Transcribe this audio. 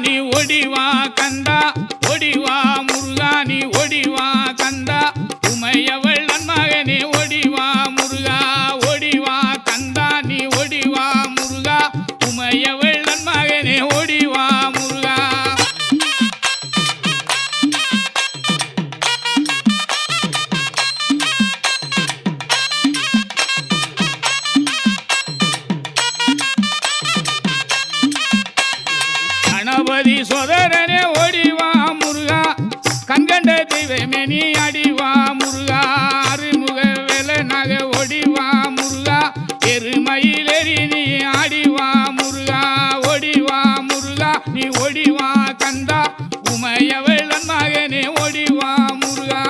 நீ ஒடிவா கந்தா ஒடிவா முருகா நீ ஒடிவா கந்தா உமையவள் நன்மகனே ஒடிவா முருகா ஒடிவா கந்தா நீ ஒடிவா முருகா உமையவள் நன்மகனே ஒடிவா முருகா கணபதி சோதரனே ஓடிவா முருகா கண்கண்ட தெய்வமே நீ அடிவா முருகா அருமுக வேலனாக ஓடிவா முருகா எருமயிலேறி நீ ஆடிவா முருகா ஓடிவா முருகா நீ ஓடிவா கந்தா உமையவள் மகனே ஓடிவா முருகா